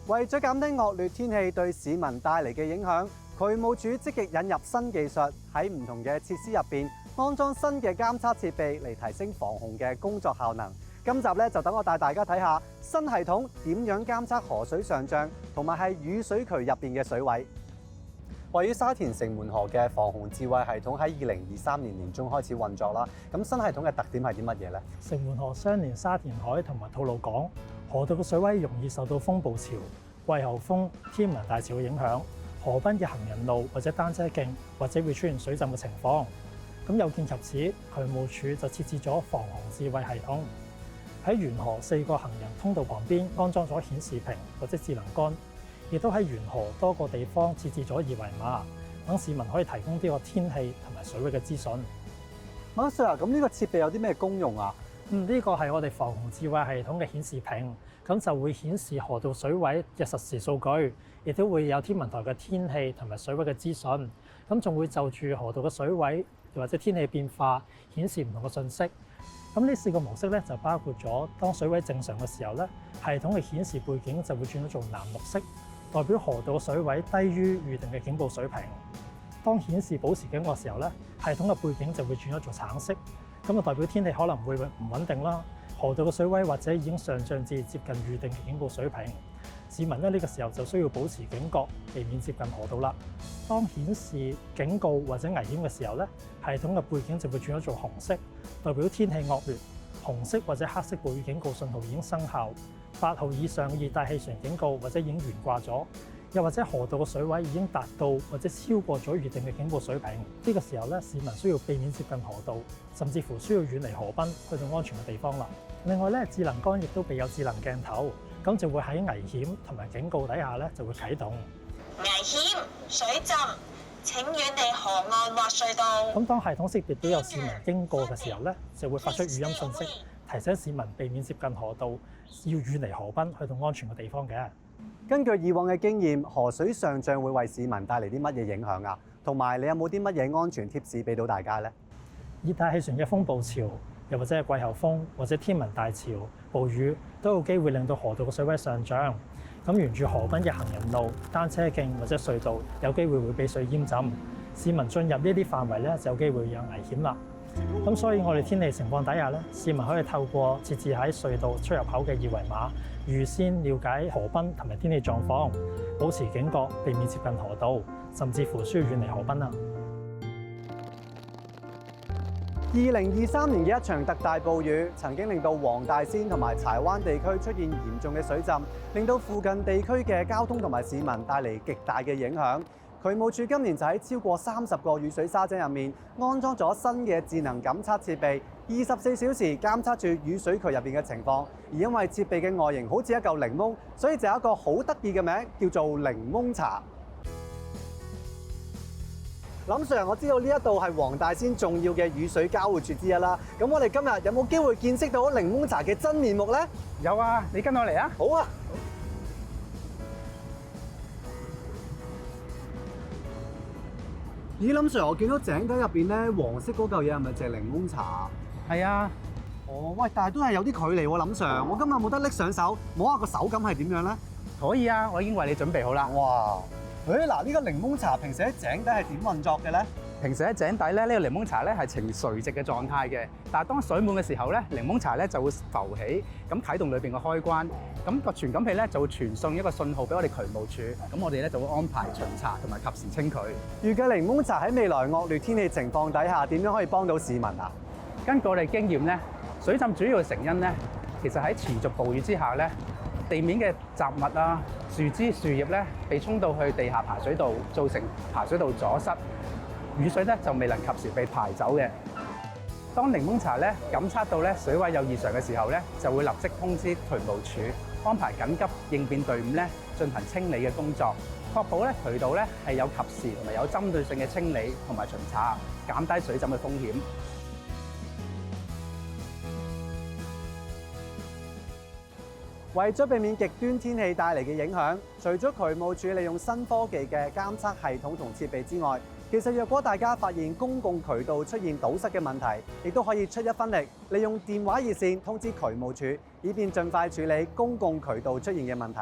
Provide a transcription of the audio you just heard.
為咗減低惡劣天氣對市民帶嚟嘅影響，渠務署積極引入新技術，喺唔同嘅設施入邊安裝新嘅監測設備嚟提升防洪嘅工作效能。今集咧就等我帶大家睇下新系統點樣監測河水上漲，同埋係雨水渠入邊嘅水位。位於沙田城門河嘅防洪智慧系統喺2023年年中開始運作啦。咁新系統嘅特點係啲乜嘢呢？城門河相連沙田海同埋吐露港，河道嘅水位容易受到風暴潮、季候風、天文大潮嘅影響，河濱嘅行人路或者單車徑或者會出現水浸嘅情況。咁有見及此，渠務署就設置咗防洪智慧系統，喺沿河4個行人通道旁邊安裝咗顯示屏或者智能桿。亦都喺沿河多個地方設置咗二維碼，等市民可以提供呢個天氣同埋水位嘅資訊。馬 Sir 啊，咁呢個設備有啲咩功用啊？呢個係我哋防洪智慧系統嘅顯示屏，咁就會顯示河道水位嘅實時數據，亦都會有天文台嘅天氣同埋水位嘅資訊，咁仲會就住河道嘅水位或者天氣變化顯示唔同嘅信息。咁呢4個模式咧就包括咗，當水位正常嘅時候咧，系統嘅顯示背景就會轉咗做藍綠色，代表河道水位低於預定嘅警報水平。當顯示保持警告嘅時候咧，系統嘅背景就會轉咗做橙色，咁就代表天氣可能會唔穩定啦。河道嘅水位或者已經上漲至接近預定嘅警報水平，市民咧呢個時候就需要保持警覺，避免接近河道啦。當顯示警告或者危險嘅時候咧，系統嘅背景就會轉咗做紅色，代表天氣惡劣。紅色或者黑色暴雨警告信號已經生效，8號以上嘅熱帶氣旋警告或者已經懸掛咗，又或者河道嘅水位已經達到或者超過咗預定嘅警報水平。呢個時候咧，市民需要避免接近河道，甚至乎需要遠離河濱去到安全嘅地方啦。另外咧，智能桿亦都備有智能鏡頭，咁就會喺危險同埋警告底下咧就會啟動。危險！水浸！請遠離河岸或隧道。咁當系統識別到有市民經過嘅時候咧，就會發出語音信息，提醒市民避免接近河道，要遠離河濱去到安全嘅地方嘅。根據以往嘅經驗，河水上漲會為市民帶嚟啲乜嘢影響啊？同埋你有冇啲乜嘢安全貼士俾到大家呢？熱帶氣旋嘅風暴潮，又或者係季候風或者天文大潮、暴雨，都有機會令到河道嘅水位上漲。咁沿住河濱嘅行人路、單車徑或者隧道，有機會會被水淹浸。市民進入呢啲範圍咧，就有機會有危險啦。咁所以我哋天氣情況底下咧，市民可以透過設置喺隧道出入口嘅二維碼，預先了解河濱同埋天氣狀況，保持警覺，避免接近河道，甚至乎需要遠離河濱啦。2023年嘅一場特大暴雨，曾經令到黃大仙同埋柴灣地區出現嚴重嘅水浸，令到附近地區嘅交通同埋市民帶嚟極大嘅影響。渠務署今年就喺超過30個雨水沙井入面安裝咗新嘅智能感測設備，24小時監測住雨水渠入邊嘅情況。而因為設備嘅外形好似一嚿檸檬，所以就有一個好得意嘅名，叫做檸檬茶。林 Sir， 我知道呢一度係黃大仙重要嘅雨水交匯處之一啦。咁我哋今日有冇機會見識到檸檬茶嘅真面目呢？有啊，你跟我嚟啊！好啊！咦，林 Sir， 我見到井底入邊咧，黃色嗰嚿嘢係咪隻檸檬茶？係啊。哦，喂，但係都係有啲距離喎，林 Sir。我今日冇得拎上手，摸下個手感係點樣咧？可以啊，我已經為你準備好啦。哇！嗱，呢個檸檬茶平時喺井底係點運作嘅咧？平時喺井底咧，呢個檸檬茶咧係呈垂直嘅狀態嘅，但係當水滿嘅時候咧，檸檬茶咧就會浮起，咁啟動裏邊嘅開關，咁個傳感器咧就會傳送一個信號俾我哋渠務署，咁我哋咧就會安排巡查同埋及時清佢。預計檸檬茶喺未來惡劣天氣情況底下，點樣可以幫到市民啊？根據我哋經驗咧，水浸主要嘅成因咧，其實喺持續暴雨之下咧，地面嘅雜物啊、樹枝、樹葉咧被沖到去地下排水道，造成排水道阻塞，雨水咧就未能及時被排走嘅。當檸檬茶咧感測到咧水位有異常嘅時候咧，就會立即通知渠務署，安排緊急應變隊伍咧進行清理嘅工作，確保咧渠道咧係有及時同埋有針對性嘅清理同埋巡查，減低水浸嘅風險。為咗避免極端天氣帶嚟嘅影響，除咗渠務署利用新科技嘅監測系統同設備之外，其實若果大家發現公共渠道出現堵塞嘅問題，亦都可以出一分力，利用電話熱線通知渠務署，以便盡快處理公共渠道出現嘅問題。